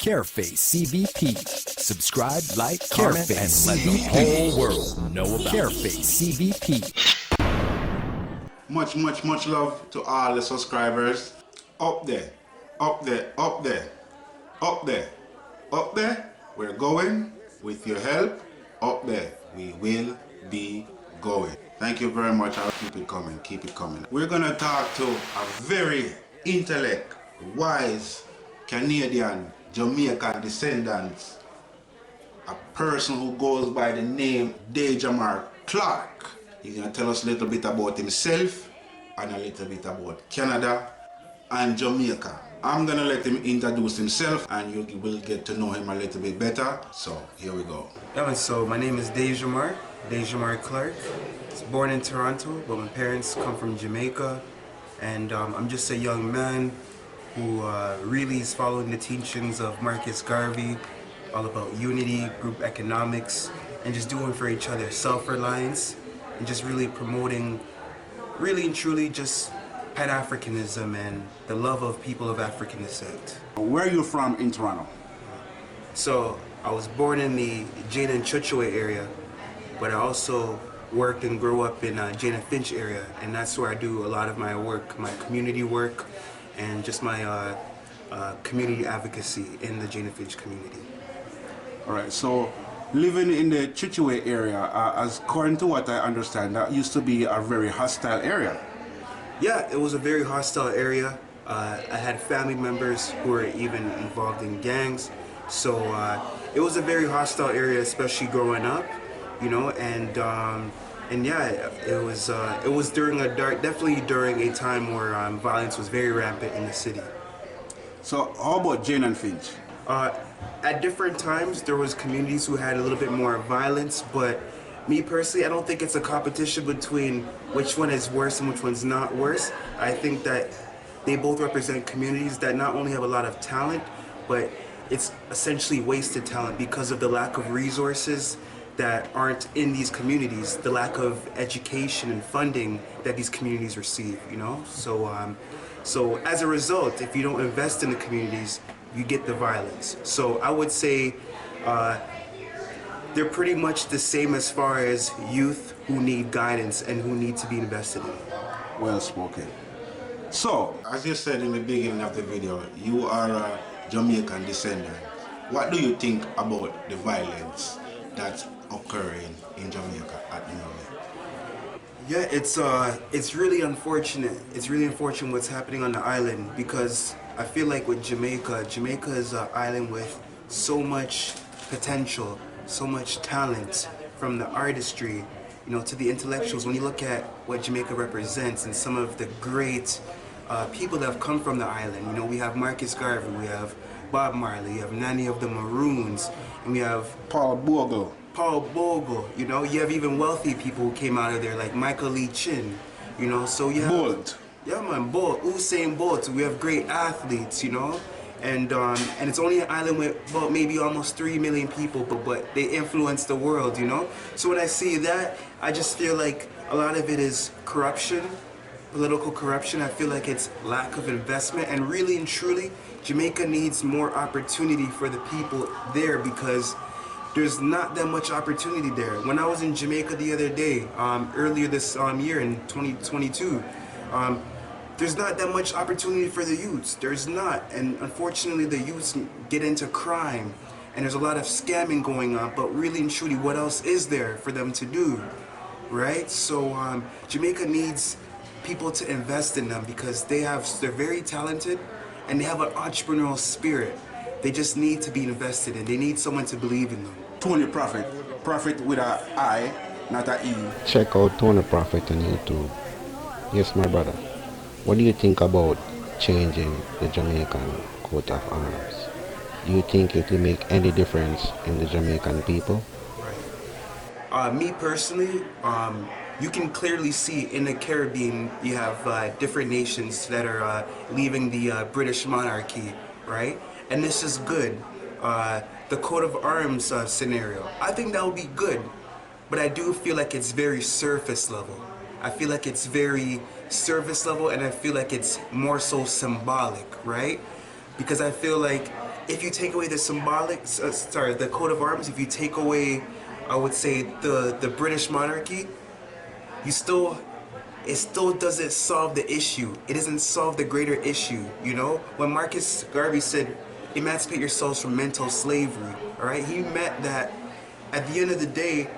Careface CVP. Subscribe, like, comment, and let the whole world know about Careface CVP. Much love to all the subscribers. Up there, up there, up there, up there, up there. We're going with your help. Up there, we will be going. Thank you very much. I'll keep it coming, keep it coming. We're gonna talk to a very intellect, wise Canadian Jamaican descendants, a person who goes by the name Dejamar Clark. He's gonna tell us a little bit about himself and a little bit about Canada and Jamaica. I'm gonna let him introduce himself and you will get to know him a little bit better. So here we go. Yeah, so my name is Dejamar Clark. I was born in Toronto, but my parents come from Jamaica, and I'm just a young man who really is following the teachings of Marcus Garvey, all about unity, group economics, and just doing for each other, self-reliance, and just really promoting, really and truly just Pan-Africanism and the love of people of African descent. Where are you from in Toronto? So I was born in the Jane and Trethewey area, but I also worked and grew up in Jane and Finch area, and that's where I do a lot of my work, my community work, and just my community advocacy in the Jane and Finch community. All right, so living in the Trethewey area, as according to what I understand, that used to be a very hostile area. Yeah, it was a very hostile area. I had family members who were even involved in gangs, so it was a very hostile area, especially growing up, you know. And yeah, it was during definitely during a time where violence was very rampant in the city. So how about Jane and Finch? At different times, there was communities who had a little bit more violence, but me personally, I don't think it's a competition between which one is worse and which one's not worse. I think that they both represent communities that not only have a lot of talent, but it's essentially wasted talent because of the lack of resources that aren't in these communities, the lack of education and funding that these communities receive, you know? So as a result, if you don't invest in the communities, you get the violence. So I would say they're pretty much the same as far as youth who need guidance and who need to be invested in. Well spoken. So, as you said in the beginning of the video, you are a Jamaican descendant. What do you think about the violence that's occurring in Jamaica at the moment? Yeah, it's really unfortunate. It's really unfortunate what's happening on the island, because I feel like with Jamaica is an island with so much potential, so much talent, from the artistry, you know, to the intellectuals. When you look at what Jamaica represents and some of the great people that have come from the island, you know, we have Marcus Garvey, we have Bob Marley, we have Nanny of the Maroons, and we have Paul Bogle, you know, you have even wealthy people who came out of there like Michael Lee Chin, you know, so you have Bolt. Yeah man, Bolt, Usain Bolt. We have great athletes, you know, and it's only an island with about maybe almost 3 million people, but they influence the world, you know. So when I see that, I just feel like a lot of it is corruption, political corruption. I feel like it's lack of investment, and really and truly, Jamaica needs more opportunity for the people there, because there's not that much opportunity there. When I was in Jamaica the other day, earlier this year in 2022, there's not that much opportunity for the youths. There's not, and unfortunately the youths get into crime, and there's a lot of scamming going on, but really and truly, what else is there for them to do, right? So Jamaica needs people to invest in them, because they're very talented, and they have an entrepreneurial spirit. They just need to be invested in. They need someone to believe in them. Tony Prophet with a I, not a E. Check out Tony Prophet on YouTube. Yes, my brother. What do you think about changing the Jamaican coat of arms? Do you think it will make any difference in the Jamaican people? Me personally, you can clearly see in the Caribbean, you have different nations that are leaving the British monarchy, right? And this is good. The coat of arms scenario, I think that would be good, but I do feel like it's very surface level. I feel like it's very surface level, and I feel like it's more so symbolic, right? Because I feel like if you take away the the coat of arms, if you take away, I would say, the British monarchy, it still doesn't solve the issue. It doesn't solve the greater issue, you know? When Marcus Garvey said, emancipate yourselves from mental slavery, all right? He meant that at the end of the day,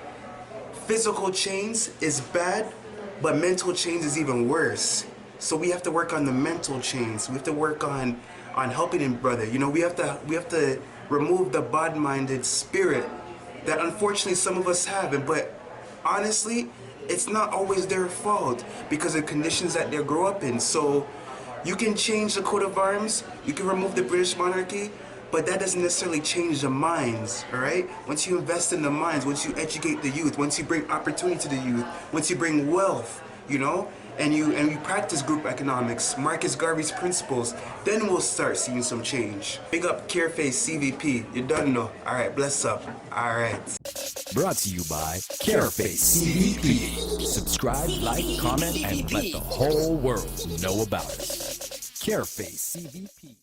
physical change is bad, but mental change is even worse. So we have to work on the mental change. We have to work on helping him, brother. You know, we have to remove the bad-minded spirit that unfortunately some of us have. But honestly, it's not always their fault because of conditions that they grow up in. So you can change the coat of arms, you can remove the British monarchy, but that doesn't necessarily change the minds, all right? Once you invest in the minds, once you educate the youth, once you bring opportunity to the youth, once you bring wealth, you know, and you practice group economics, Marcus Garvey's principles, then we'll start seeing some change. Big up Careface CVP, you done know. All right, bless up. All right. Brought to you by Careface CVP. Subscribe, like, comment, and let the whole world know about us. Careface CVP.